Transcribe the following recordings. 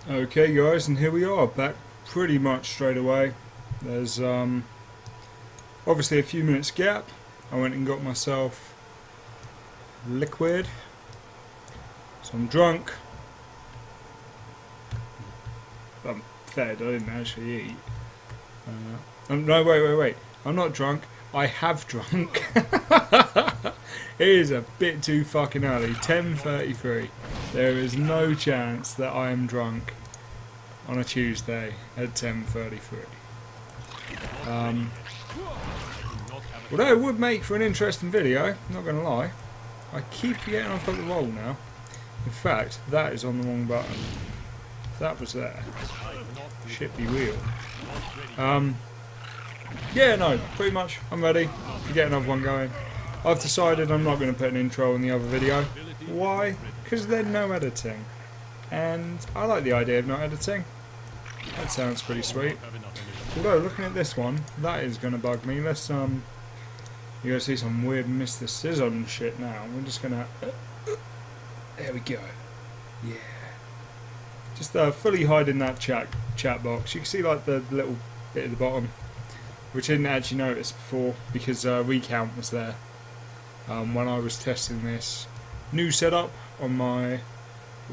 Okay guys, and here we are, back pretty much straight away. There's obviously a few minutes gap. I went and got myself liquid. So I'm drunk. I'm fed, I didn't actually eat. No, wait. I'm not drunk. I have drunk. It is a bit too fucking early. 10:33. There is no chance that I am drunk on a Tuesday at 10:33. Although it would make for an interesting video, not gonna lie. I keep forgetting I've got the roll now. In fact, that is on the wrong button. If that was there, shit be real. Yeah, no, pretty much. I'm ready to get another one going. I've decided I'm not going to put an intro in the other video. Why? Because there's no editing. And I like the idea of not editing. That sounds pretty sweet. Although, looking at this one, that is going to bug me. Let's, you're going to see some weird mysticism shit now. We're just going to... there we go. Yeah. Just fully hiding that chat box. You can see, like, the little bit at the bottom, which I didn't actually notice before because recount was there when I was testing this new setup on my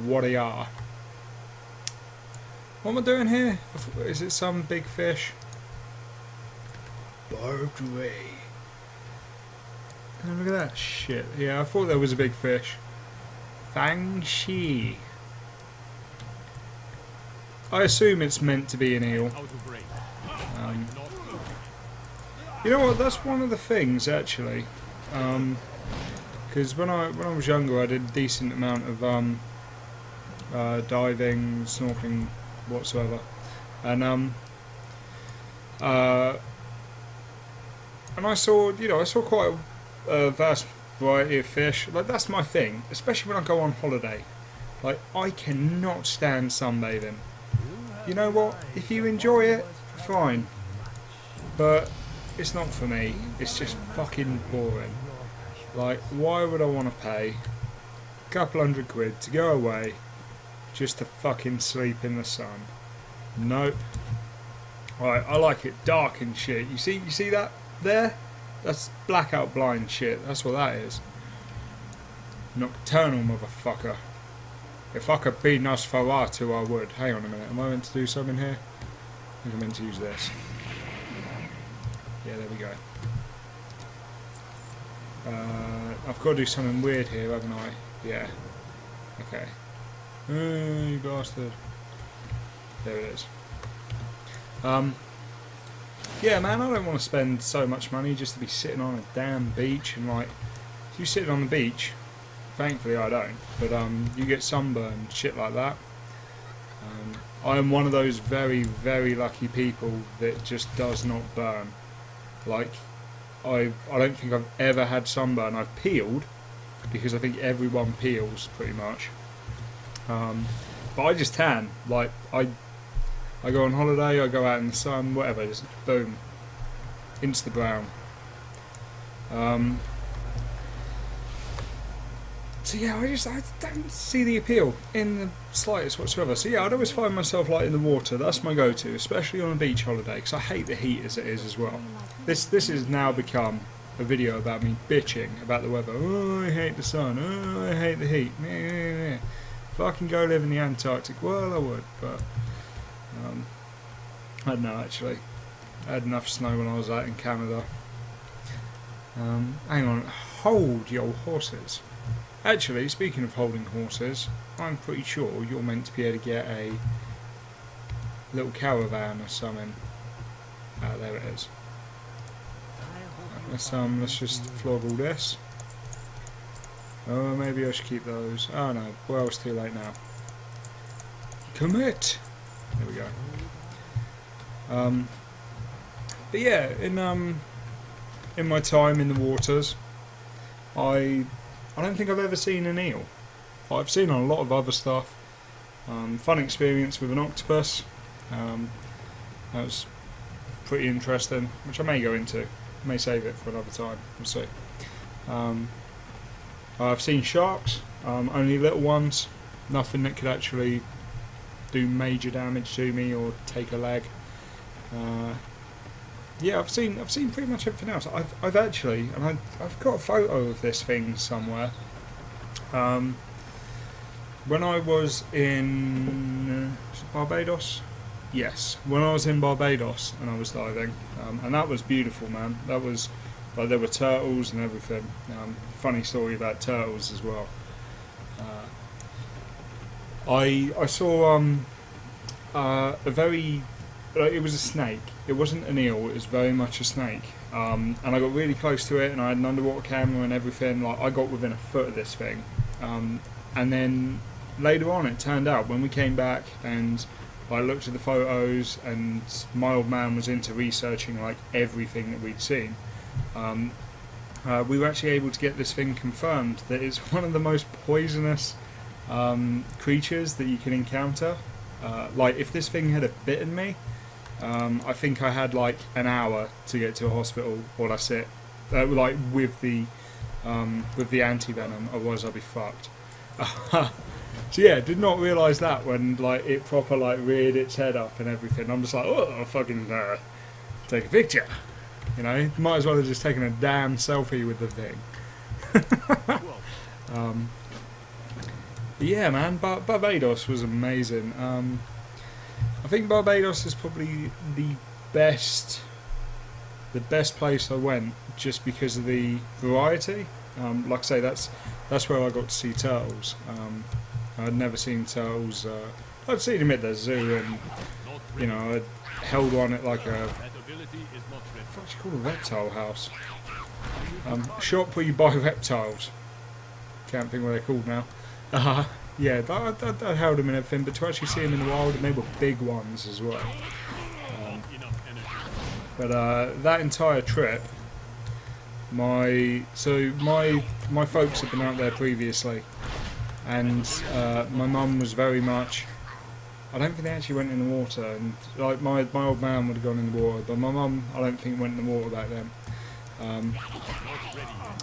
Warrior. What am I doing here? Is it some big fish? Barbed ray. Oh, look at that shit. Yeah, I thought there was a big fish. Fang Shi. I assume it's meant to be an eel. You know what? That's one of the things actually, because when I was younger, I did a decent amount of diving, snorkeling, whatsoever, and I saw quite a vast variety of fish. Like, that's my thing, especially when I go on holiday. Like, I cannot stand sunbathing. You know what? If you enjoy it, fine, but it's not for me. It's just fucking boring. Like, why would I want to pay a couple £100 to go away just to fucking sleep in the sun? Nope. Right, I like it dark and shit. You see that there? That's blackout blind shit. That's what that is. Nocturnal motherfucker. If I could be Nosferatu, I would. Hang on a minute. Am I meant to do something here? I think I'm meant to use this. Yeah, there we go. I've got to do something weird here, haven't I? Yeah. Okay. Oh, you bastard. There it is. Yeah, man, I don't want to spend so much money just to be sitting on a damn beach and, like, if you're sitting on the beach, thankfully I don't, but you get sunburned, shit like that. I am one of those very, very lucky people that just does not burn. Like, I don't think I've ever had sunburn. I've peeled, because I think everyone peels, pretty much. But I just tan. Like, I go on holiday, I go out in the sun, whatever, just boom. Insta brown. So yeah, I don't see the appeal in the slightest whatsoever. So yeah, I'd always find myself like in the water. That's my go-to, especially on a beach holiday, because I hate the heat as it is as well. This has now become a video about me bitching about the weather. Oh, I hate the sun. Oh, I hate the heat. If I can go live in the Antarctic, well, I would. But I don't know, actually. I had enough snow when I was out in Canada. Hang on, hold your horses. Actually, speaking of holding horses, I'm pretty sure you're meant to be able to get a little caravan or something. Ah, there it is. Let's just flog all this. Oh, maybe I should keep those. Oh no, well, it's too late now. Commit! There we go. But yeah, in my time in the waters, I don't think I've ever seen an eel. I've seen a lot of other stuff. Fun experience with an octopus. That was pretty interesting, which I may go into. I may save it for another time. We'll see. I've seen sharks, only little ones. Nothing that could actually do major damage to me or take a leg. Yeah, I've seen pretty much everything else. I've actually, and I've got a photo of this thing somewhere. When I was in Barbados, yes, when I was in Barbados and I was diving, and that was beautiful, man. That was like there were turtles and everything. Funny story about turtles as well. I saw a very, it was a snake. It wasn't an eel. It was very much a snake. And I got really close to it, and I had an underwater camera and everything. Like I got within a foot of this thing. And then later on, it turned out when we came back and I looked at the photos, and my old man was into researching like everything that we'd seen. We were actually able to get this thing confirmed that it's one of the most poisonous creatures that you can encounter. Like if this thing had bitten me, I think I had like an hour to get to a hospital, or that's it. Like with the anti-venom, otherwise I'd be fucked. So yeah, did not realise that when like it proper like reared its head up and everything. I'm just like, oh, I'll fucking take a picture. You know, might as well have just taken a damn selfie with the thing. Yeah, man, Barbados was amazing. I think Barbados is probably the best place I went, just because of the variety. Like I say, that's where I got to see turtles. I'd never seen turtles. I'd seen them at the zoo, and you know, I held one at like a what's it called, a reptile house, shop where you buy reptiles. Can't think what they're called now. Yeah, I held them and everything, but to actually see them in the wild, and they were big ones as well. But that entire trip, my folks had been out there previously, and my mum was very much. I don't think they actually went in the water, and like my old man would have gone in the water, but my mum I don't think went in the water back then.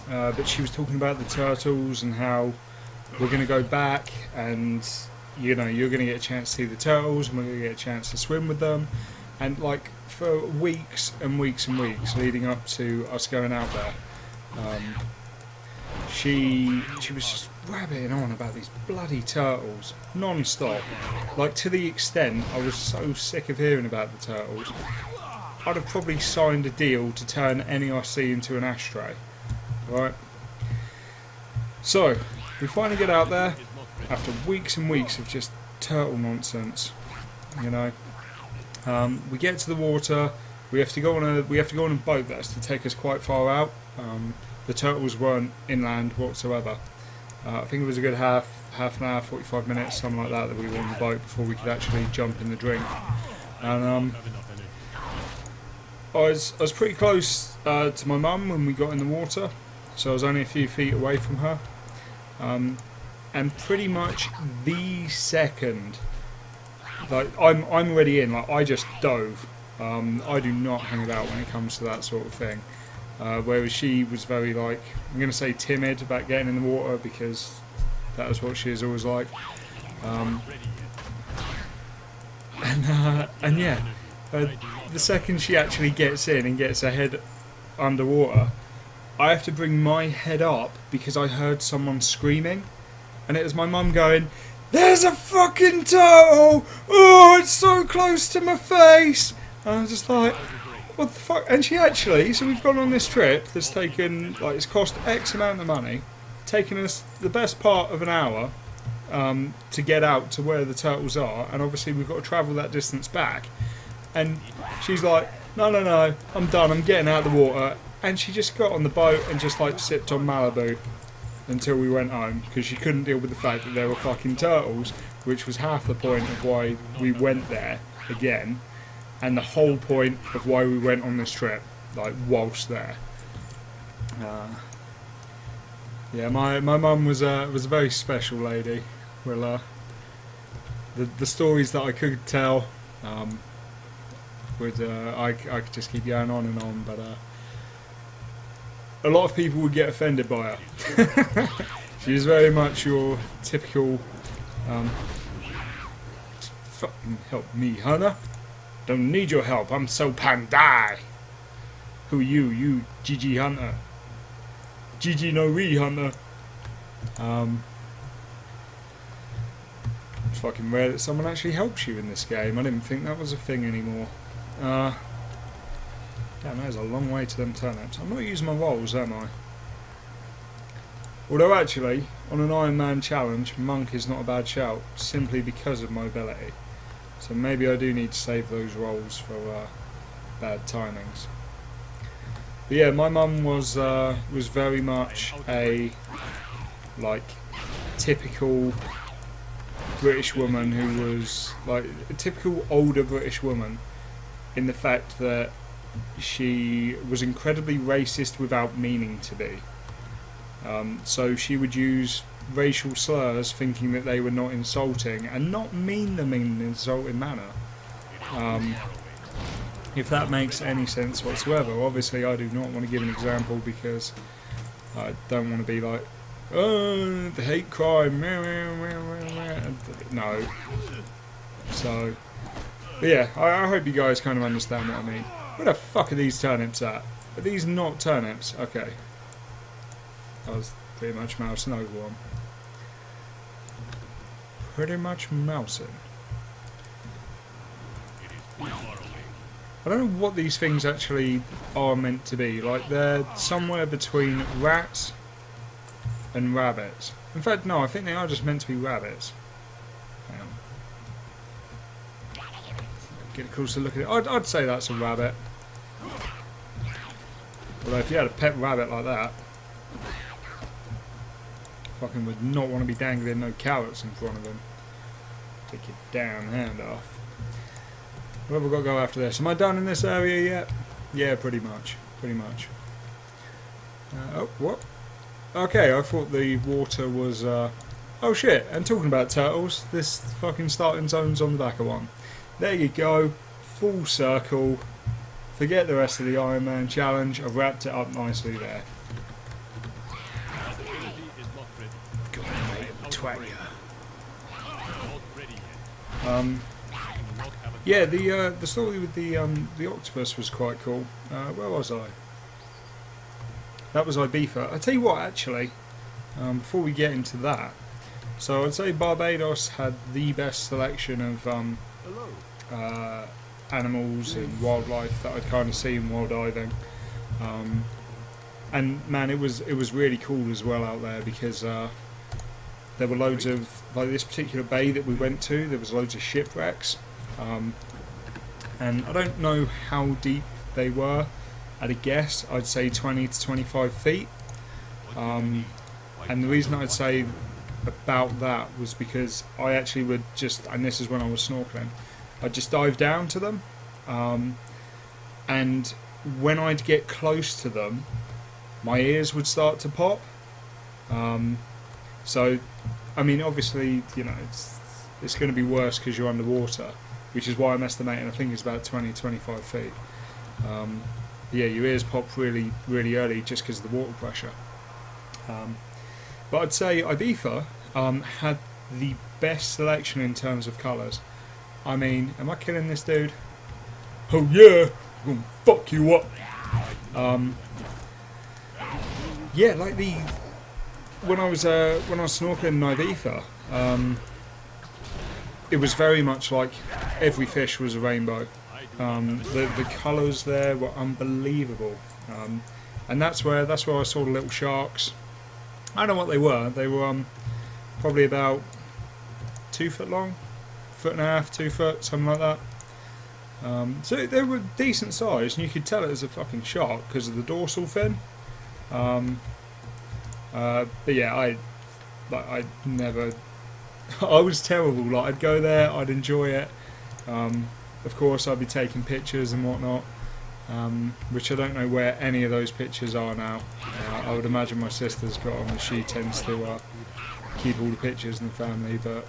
But she was talking about the turtles and how we're going to go back, and you know, you're going to get a chance to see the turtles, and we're going to get a chance to swim with them, and like for weeks and weeks and weeks leading up to us going out there, she was just rabbiting on about these bloody turtles non-stop, like to the extent I was so sick of hearing about the turtles, I'd have probably signed a deal to turn NERC into an ashtray. Right, so we finally get out there after weeks and weeks of just turtle nonsense, you know. We get to the water. We have to go on a boat that's to take us quite far out. The turtles weren't inland whatsoever. I think it was a good half an hour, 45 minutes, something like that we were on the boat before we could actually jump in the drink. And I was pretty close to my mum when we got in the water, so I was only a few feet away from her. And pretty much the second, like I'm already in, like I just dove. I do not hang about when it comes to that sort of thing. Whereas she was very, like, I'm going to say timid about getting in the water, because that was what she is always like. And yeah, the second she actually gets in and gets her head underwater, I have to bring my head up because I heard someone screaming, and it was my mum going, "There's a fucking turtle! Oh, it's so close to my face!" And I was just like, what the fuck? And she actually, so we've gone on this trip that's taken, like, it's cost X amount of money, taken us the best part of an hour to get out to where the turtles are, and obviously we've got to travel that distance back. And she's like, no, I'm done, I'm getting out of the water. And she just got on the boat and just, like, sipped on Malibu until we went home, because she couldn't deal with the fact that there were fucking turtles, which was half the point of why we went there again. And the whole point of why we went on this trip, like, whilst there. Yeah, my mum was a very special lady. Well, the stories that I could tell, I could just keep going on and on, but a lot of people would get offended by her. She was very much your typical fucking help me, Hunter. Don't need your help. I'm so Pandai. Who you? You GG Hunter. GG no re Hunter. It's fucking rare that someone actually helps you in this game. I didn't think that was a thing anymore. Damn, that is a long way to them turnips. I'm not using my rolls, am I? Although actually, on an Iron Man challenge, Monk is not a bad shout, simply because of mobility. So maybe I do need to save those rolls for bad timings. But yeah, my mum was very much a typical British woman who was like a typical older British woman in the fact that she was incredibly racist without meaning to be. So she would use racial slurs thinking that they were not insulting and not mean them in an insulting manner. If that makes any sense whatsoever. Obviously I do not want to give an example because I don't want to be like, oh, the hate crime, no. So, but yeah, I hope you guys kind of understand what I mean. Where the fuck are these turnips at? Are these not turnips? Okay. I was pretty much mousing over one. Pretty much mousing. I don't know what these things actually are meant to be. Like, they're somewhere between rats and rabbits. In fact, no, I think they are just meant to be rabbits. Hang on. Get a closer look at it. I'd say that's a rabbit. Although if you had a pet rabbit like that, fucking would not want to be dangling no carrots in front of him. Take your damn hand off. Where have we got to go after this? Am I done in this area yet? Yeah, pretty much. Pretty much. Oh, what? Okay, I thought the water was... Oh shit, and talking about turtles, this fucking starting zone's on the back of one. There you go. Full circle. Forget the rest of the Iron Man challenge. I've wrapped it up nicely there. Yeah, the story with the octopus was quite cool. Where was I? That was Ibiza. I tell you what, actually, before we get into that, so I'd say Barbados had the best selection of animals and wildlife that I'd kind of seen while diving. And man, it was really cool as well out there because there were loads of, like this particular bay that we went to, there was loads of shipwrecks. And I don't know how deep they were. At a guess, I'd say 20 to 25 feet. And the reason I'd say about that was because I actually would just, and this is when I was snorkeling, I'd just dive down to them. And when I'd get close to them, my ears would start to pop. So, I mean, obviously, you know, it's going to be worse because you're underwater, which is why I'm estimating, I think it's about 20-25 feet. Yeah, your ears pop really, really early just because of the water pressure. But I'd say Ibiza had the best selection in terms of colours. I mean, am I killing this dude? Oh yeah, I'm gonna fuck you up. Yeah, like when I was snorkeling in Ibiza, it was very much like every fish was a rainbow. The colours there were unbelievable, and that's where I saw the little sharks. I don't know what they were. They were probably about 2 foot long, 1.5 feet, 2 foot, something like that. So they were decent size, and you could tell it was a fucking shark because of the dorsal fin. But yeah, I never. I was terrible. Like, I'd go there, I'd enjoy it. Of course, I'd be taking pictures and whatnot, which I don't know where any of those pictures are now. I would imagine my sister's got them, as she tends to keep all the pictures in the family, but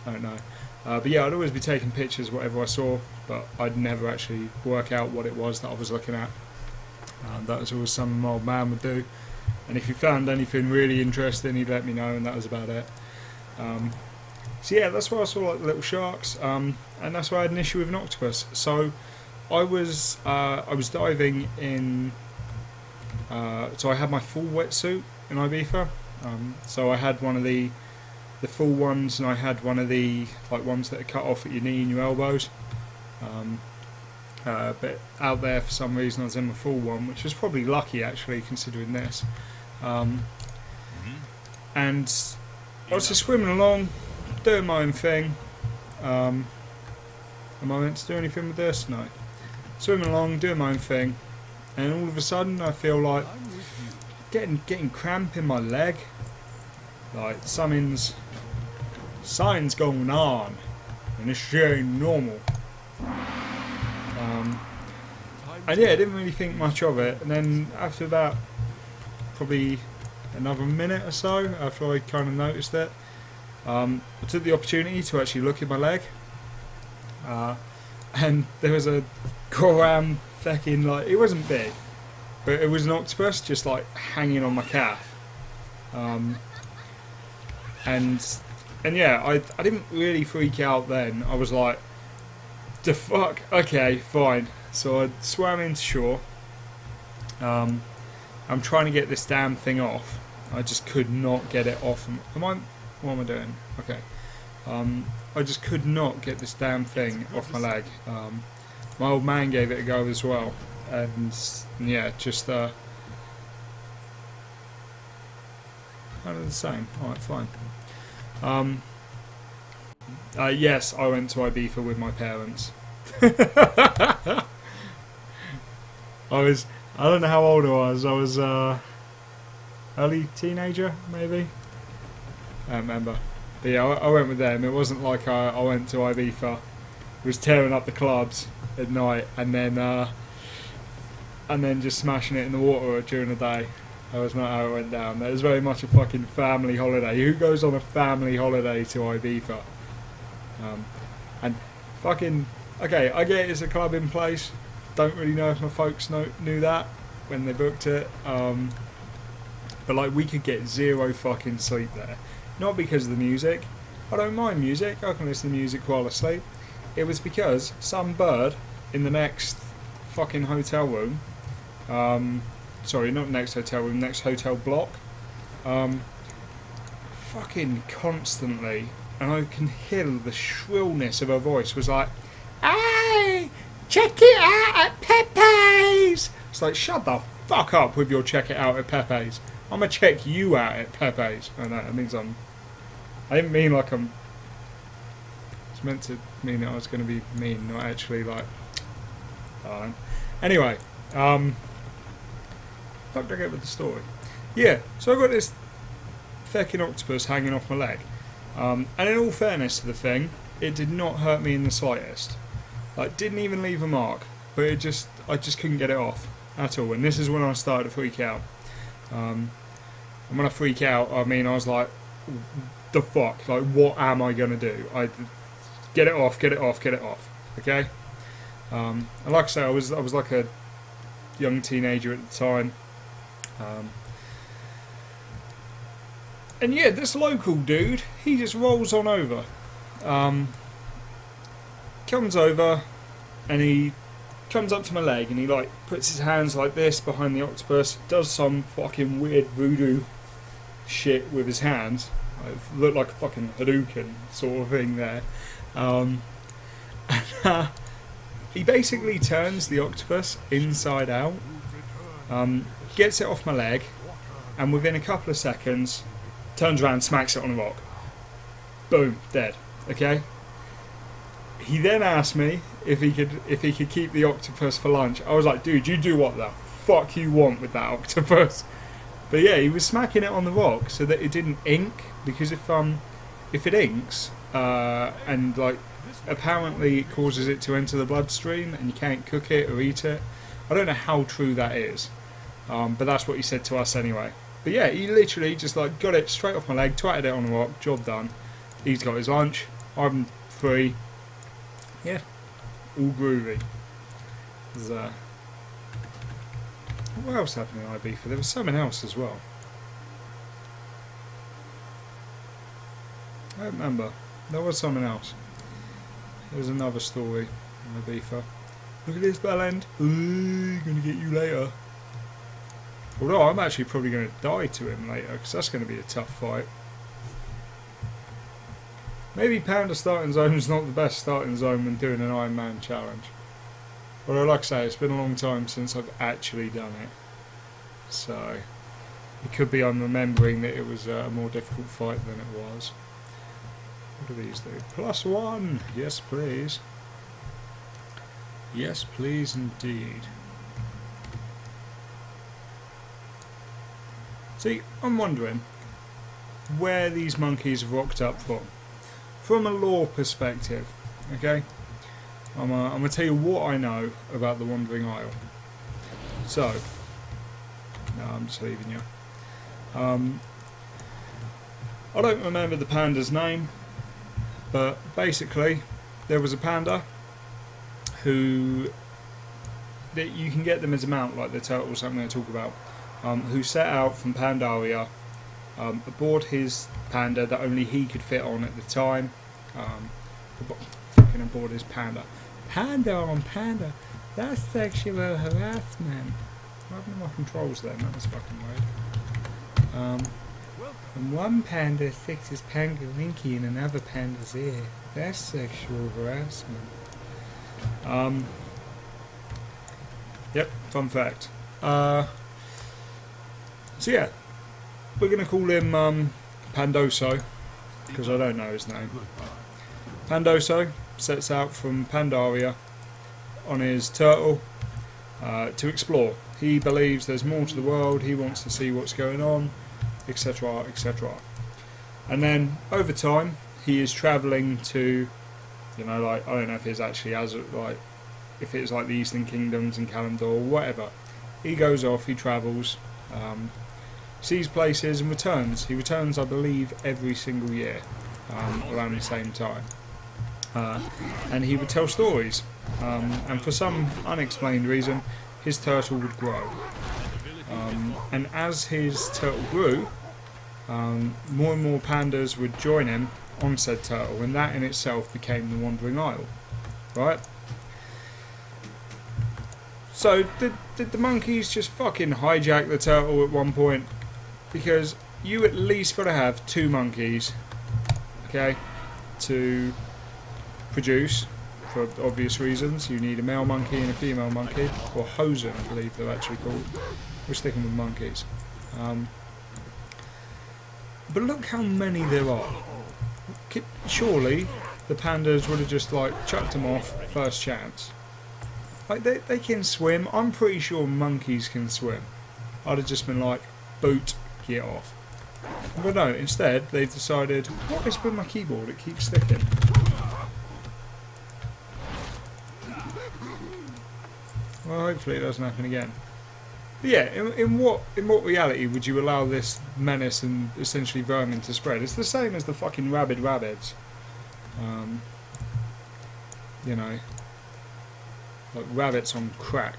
I don't know. But yeah, I'd always be taking pictures whatever I saw, but I'd never actually work out what it was that I was looking at. That was always something my old man would do, and if he found anything really interesting, he'd let me know, and that was about it. So yeah, that's why I saw like the little sharks, and that's why I had an issue with an octopus. So I was diving in. So I had my full wetsuit in Ibiza. So I had one of the full ones, and I had one of the like ones that are cut off at your knee and your elbows. But out there for some reason I was in my full one, which was probably lucky actually considering this. And I was just swimming along, doing my own thing. Am I meant to do anything with this? No. Swimming along, doing my own thing, and all of a sudden I feel like getting cramp in my leg. Like something's going on, and this shit ain't normal. And yeah, I didn't really think much of it. And then after about probably another minute or so, after I kind of noticed it, I took the opportunity to actually look at my leg, and there was a goram fucking, like, it wasn't big, but it was an octopus just like hanging on my calf. And yeah, I didn't really freak out then. I was like, the fuck, okay, fine. So I swam into shore. I'm trying to get this damn thing off. I just could not get it off. What am I doing? Okay. I just could not get this damn thing off my leg. My old man gave it a go as well, and yeah, just kind of the same. Alright, fine. Yes, I went to Ibiza with my parents. I don't know how old I was. I was early teenager, maybe. I don't remember. But yeah, I went with them. It wasn't like I went to Ibiza, was tearing up the clubs at night, and then just smashing it in the water during the day. That was not how it went down. That was very much a fucking family holiday. Who goes on a family holiday to Ibiza? And fucking, okay, I get it's a club in place. Don't really know if my folks knew that when they booked it. But like, we could get zero fucking sleep there. Not because of the music. I don't mind music. I can listen to music while I sleep. It was because some bird in the next fucking hotel room, sorry, not next hotel room, next hotel block, fucking constantly, and I can hear the shrillness of her voice, was like, "Hey, check it out at Pepe's!" It's like, shut the fuck up with your check it out at Pepe's. I'm gonna check you out at Pepe's. I know, it means I didn't mean like I'm... It's meant to mean that I was going to be mean, not actually like... Anyway, fuck did I get with the story? Yeah, so I got this fucking octopus hanging off my leg. And in all fairness to the thing, it did not hurt me in the slightest. Like, didn't even leave a mark. But I just couldn't get it off at all. And this is when I started to freak out. And when I freak out, I mean, I was like, the fuck? Like, what am I going to do? Get it off, get it off, get it off. Okay? And like I say, I was like a young teenager at the time. And yeah, this local dude, he just rolls on over. Comes over, and he comes up to my leg, and he like puts his hands like this behind the octopus, does some fucking weird voodoo shit with his hands. It looked like a fucking Hadouken sort of thing there. He basically turns the octopus inside out, gets it off my leg, and within a couple of seconds turns around and smacks it on a rock. Boom, dead. Okay? He then asked me if he could keep the octopus for lunch. I was like, dude, you do what the fuck you want with that octopus. But yeah, he was smacking it on the rock so that it didn't ink, because if it inks, and like apparently it causes it to enter the bloodstream and you can't cook it or eat it. I don't know how true that is, but that's what he said to us anyway. But yeah, he literally just like got it straight off my leg, twatted it on the rock, job done. He's got his lunch, I'm free. Yeah, all groovy. What else happened in Ibiza? There was something else as well. I don't remember. there was something else. There's another story in Ibiza. Look at this bellend. Ooh, gonna get you later. Although I'm actually probably going to die to him later, because that's going to be a tough fight. Maybe Panda starting zone is not the best starting zone when doing an Iron Man challenge. Although, like I say, it's been a long time since I've actually done it. So, it could be I'm remembering that it was a more difficult fight than it was. What do these do? +1! Yes, please. Yes, please indeed. See, I'm wondering where these monkeys have rocked up from a lore perspective, okay? I'm going to tell you what I know about the Wandering Isle. So, no, I'm just leaving you. I don't remember the panda's name, but basically there was a panda who, that you can get them as a mount like the turtles I'm going to talk about, who set out from Pandaria aboard his panda that only he could fit on at the time. Fucking aboard his panda. Panda on panda. That's sexual harassment. What happened to my controls then? That was fucking weird. And one panda sticks his pangalinky in another panda's ear. That's sexual harassment. Yep, fun fact. So yeah, we're going to call him Pandoso, because I don't know his name. Pandoso sets out from Pandaria on his turtle to explore. He believes there's more to the world, he wants to see what's going on, etc, etc. And then, over time, he is travelling to, you know, like, I don't know if it's actually as, like, if it's like the Eastern Kingdoms and Kalimdor or whatever. He goes off, he travels, sees places and returns. He returns, I believe, every single year, around the same time. And he would tell stories. And for some unexplained reason, his turtle would grow. And as his turtle grew, more and more pandas would join him on said turtle, and that in itself became the Wandering Isle. Right? So, did the monkeys just fucking hijack the turtle at one point? Because you at least got to have 2 monkeys, okay, to produce, for obvious reasons. You need a male monkey and a female monkey, or hosen, I believe they're actually called. We're sticking with monkeys. But look how many there are. Surely the pandas would have just like chucked them off first chance. Like they can swim. I'm pretty sure monkeys can swim. I'd have just been like, boot, get off. But no, instead they've decided, what is with my keyboard? It keeps sticking. Well, hopefully it doesn't happen again. But yeah, in what reality would you allow this menace and essentially vermin to spread? It's the same as the fucking rabid rabbits. You know, like rabbits on crack.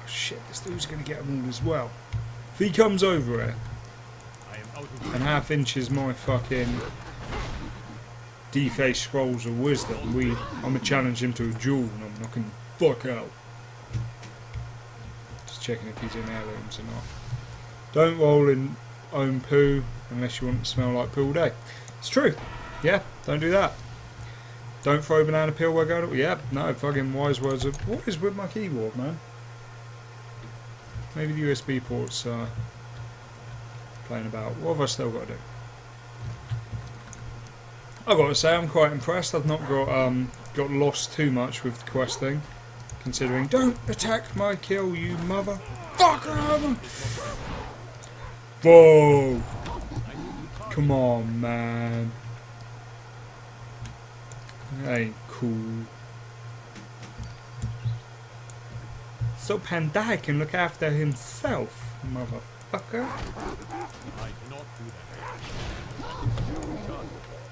Oh shit, this dude's gonna get them all as well. If he comes over here and half inches my fucking defaced scrolls of wisdom, I'm gonna challenge him to a duel and I'm knocking the fuck out. Just checking if he's in heirlooms or not. Don't roll in own poo unless you want to smell like poo all day. It's true. Yeah, don't do that. Don't throw banana peel while going to... Yeah, no, fucking wise words of... What is with my keyboard, man? Maybe the USB port's playing about. What have I still got to do? I've got to say, I'm quite impressed. I've not got lost too much with the questing, considering... Don't attack my kill, you motherfucker! Whoa! Come on, man. That ain't cool. So Panda can look after himself, motherfucker.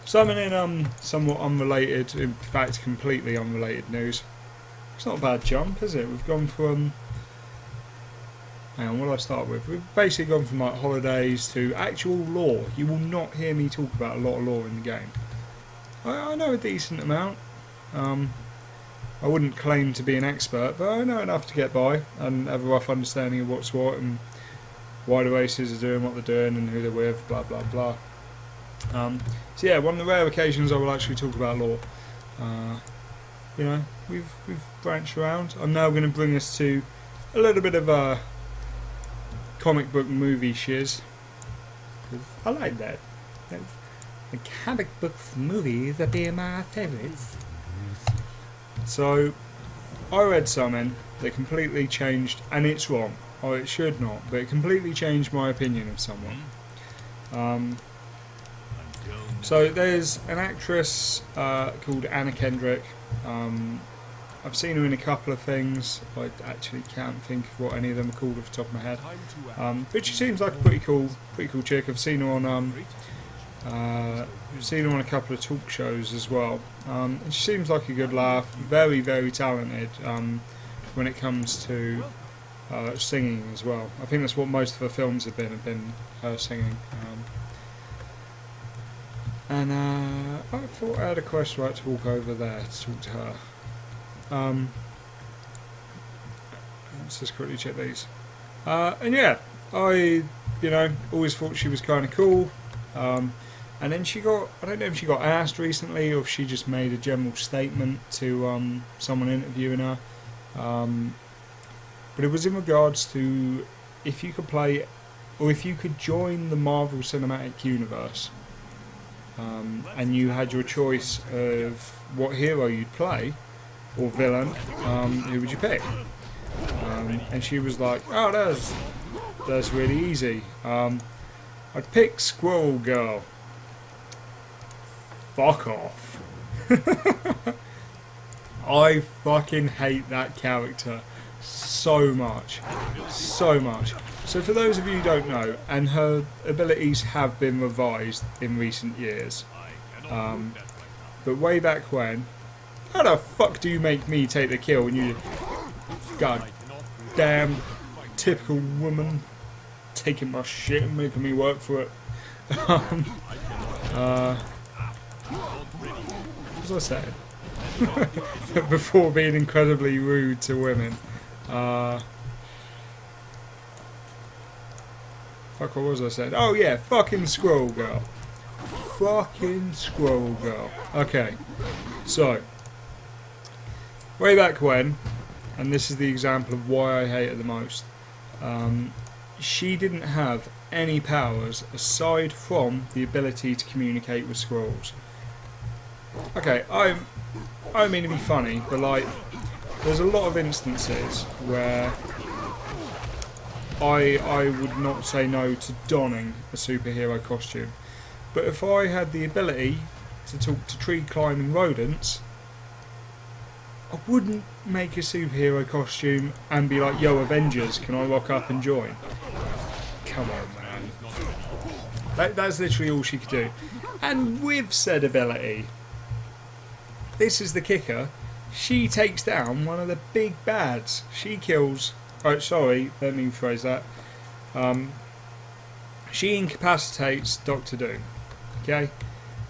Something in somewhat unrelated, in fact completely unrelated news. It's not a bad jump, is it? We've gone from hang on, what do I start with? We've basically gone from like holidays to actual lore. You will not hear me talk about a lot of lore in the game. I know a decent amount. I wouldn't claim to be an expert, but I know enough to get by and have a rough understanding of what's what and why the races are doing what they're doing and who they're with, blah blah blah. So yeah, one of the rare occasions I will actually talk about lore. You know, we've branched around. I'm now going to bring us to a little bit of a comic book movie shiz. I like that. The comic books movies are being my favourites. So, I read something that completely changed, and it's wrong, or it should not, but it completely changed my opinion of someone. So there's an actress called Anna Kendrick. I've seen her in a couple of things. I actually can't think of what any of them are called off the top of my head. But she seems like a pretty cool chick. I've seen her on a couple of talk shows as well. And she seems like a good laugh. Very, very talented when it comes to singing as well. I think that's what most of her films have been her singing. And I thought I had a quest right to walk over there to talk to her. Let's just quickly check these. And yeah, I always thought she was kind of cool. And then she got, I don't know if she got asked recently or if she just made a general statement to someone interviewing her. But it was in regards to if you could play, or if you could join the Marvel Cinematic Universe, and you had your choice of what hero you'd play, or villain, who would you pick? And she was like, oh, that's really easy. I'd pick Squirrel Girl. Fuck off. I fucking hate that character so much. So much. So for those of you who don't know, and her abilities have been revised in recent years, but way back when, how the fuck do you make me take the kill when you... God damn typical woman taking my shit and making me work for it. What was I saying? Before being incredibly rude to women. Fuck, what was I saying? Oh yeah, fucking Squirrel Girl. Fucking Squirrel Girl. Okay, so way back when, and this is the example of why I hate her the most, she didn't have any powers aside from the ability to communicate with squirrels. Okay, I don't mean to be funny, but like, there's a lot of instances where I would not say no to donning a superhero costume. But if I had the ability to talk to tree climbing rodents, I wouldn't make a superhero costume and be like, yo, Avengers, can I rock up and join? Come on, man. That's literally all she could do. And with said ability, this is the kicker, she takes down one of the big bads. She kills... Oh, sorry, let me rephrase that. She incapacitates Doctor Doom. Okay?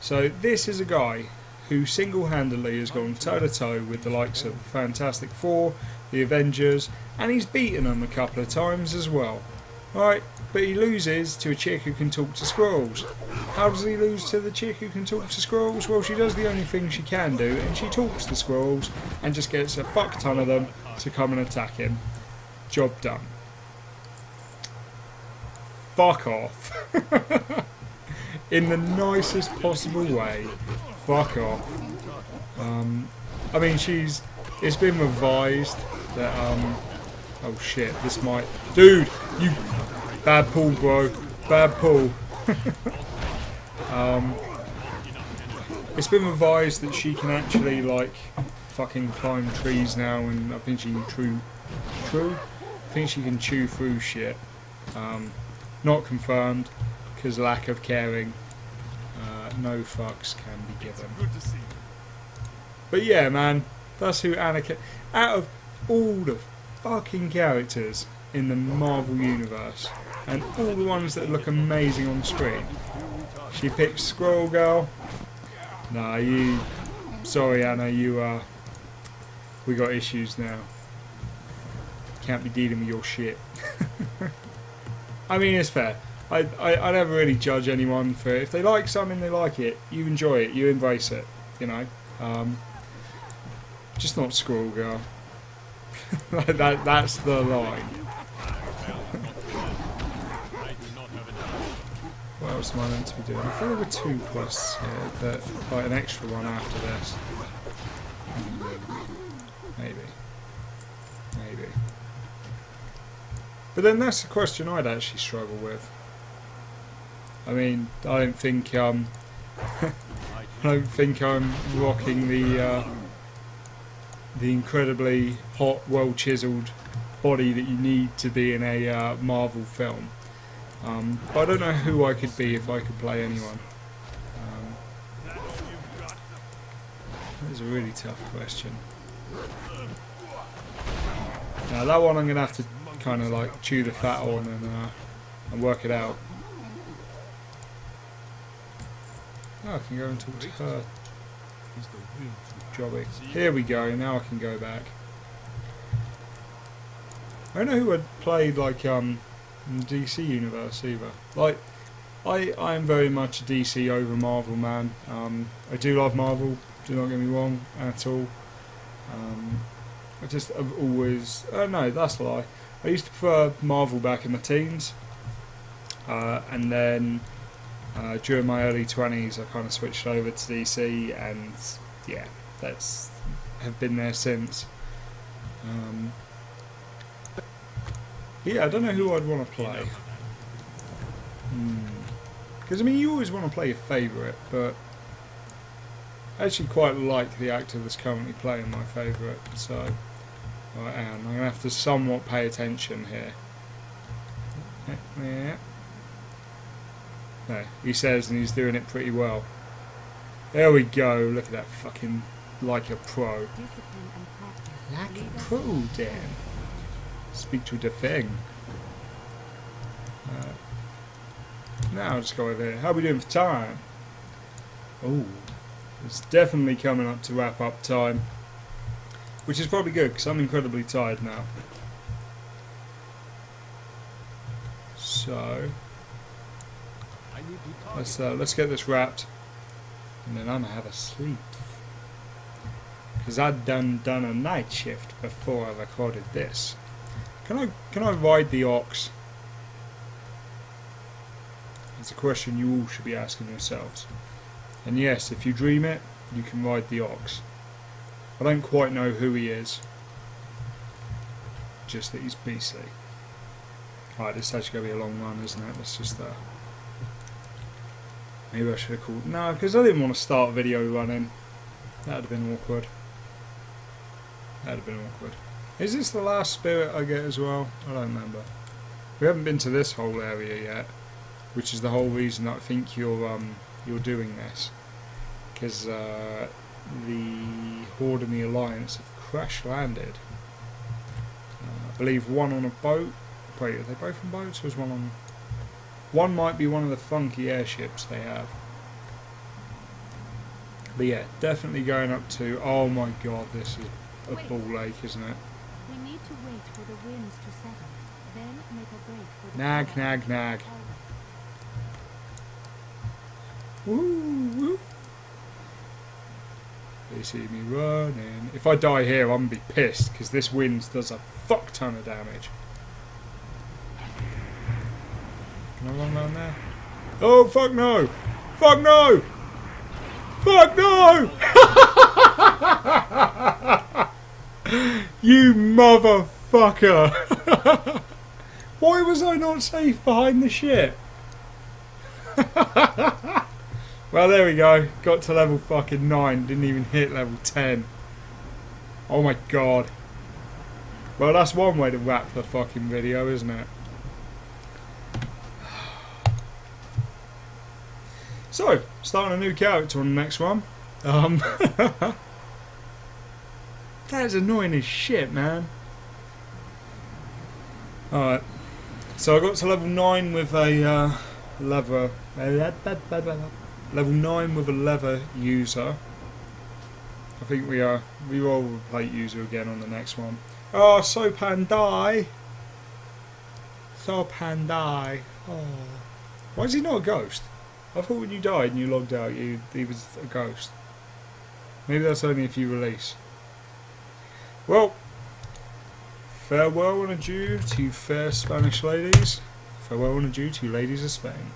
So this is a guy who single-handedly has gone toe-to-toe with the likes of Fantastic Four, the Avengers, and he's beaten them a couple of times as well. Right, but he loses to a chick who can talk to squirrels. How does he lose to the chick who can talk to squirrels? Well, she does the only thing she can do, and she talks to squirrels and just gets a fuck ton of them to come and attack him. Job done. Fuck off. In the nicest possible way. Fuck off. I mean, it's been revised that, oh shit, this might... Dude, you... Bad pull, bro. Bad pull. It's been revised that she can actually, like, fucking climb trees now, and I think she can I think she can chew through shit. Not confirmed, because lack of caring. No fucks can be given. But yeah, man, that's who Anakin... Out of all the fucking characters in the Marvel Universe, and all the ones that look amazing on screen. She picked Squirrel Girl. Nah, you... Sorry, Anna, you, we got issues now. Can't be dealing with your shit. I mean, it's fair. I never really judge anyone for it. If they like something, they like it. You enjoy it. You embrace it. You know? Just not Squirrel Girl. That's the line. What else am I meant to be doing? I thought there were 2 quests here, but like an extra one after this. Maybe. But then that's the question I'd actually struggle with. I mean, I don't think I'm rocking the incredibly hot, well chiseled body that you need to be in a Marvel film. But I don't know who I could be if I could play anyone. That is a really tough question. Now that one I'm going to have to kind of like chew the fat on and work it out. Oh, I can go and talk to her. Jobby. Here we go, now I can go back. I don't know who had played like in the DC universe either. Like, I am very much a DC over Marvel man. I do love Marvel, do not get me wrong at all. I've always... no, that's a lie. I used to prefer Marvel back in the teens. And then during my early 20s I kind of switched over to DC, and yeah, have been there since. Yeah, I don't know who I'd want to play. Because I mean, you always want to play your favourite, but I actually quite like the actor that's currently playing my favourite, so right, I'm going to have to somewhat pay attention here. Yeah. No, he says, and he's doing it pretty well. There we go, look at that fucking, like a pro. Like a pro, Dan. Speak to the thing. Now I'll just go over here. How are we doing for time? Oh, it's definitely coming up to wrap up time. Which is probably good, because I'm incredibly tired now. So let's get this wrapped, and then I'm gonna have a sleep, because I'd done a night shift before I recorded this. Can I ride the ox? It's a question you all should be asking yourselves. And yes, if you dream it, you can ride the ox. I don't quite know who he is, just that he's beastly. Alright, this is actually going to be a long run, isn't it? Let's just maybe I should have called... No, because I didn't want to start a video running. That would have been awkward. Is this the last spirit I get as well? I don't remember. We haven't been to this whole area yet, which is the whole reason I think you're doing this. Because the Horde and the Alliance have crash landed. I believe one on a boat. Wait, are they both on boats, or is one on... One might be one of the funky airships they have. But yeah, definitely going up to... Oh my god, this is a ball ache, isn't it? We need to wait for the winds to settle, then make a break for the... Nag, nag, nag. Woo, woo. They see me running. If I die here, I'm gonna be pissed, because this wind does a fuck ton of damage. Can I run around there? Oh, fuck no! Fuck no! Fuck no! You motherfucker! Why was I not safe behind the ship? Well, there we go. Got to level fucking 9. Didn't even hit level 10. Oh my god. Well, that's one way to wrap the fucking video, isn't it? So, starting a new character on the next one. That is annoying as shit, man. Alright, so I got to level 9 with a level 9 with a leather user. I think we roll with a plate user again on the next one. Oh, Sopandai! Sopandai. Oh. Why is he not a ghost? I thought when you died and you logged out, he was a ghost. Maybe that's only if you release. Well, farewell and adieu to fair Spanish ladies. Farewell and adieu to ladies of Spain.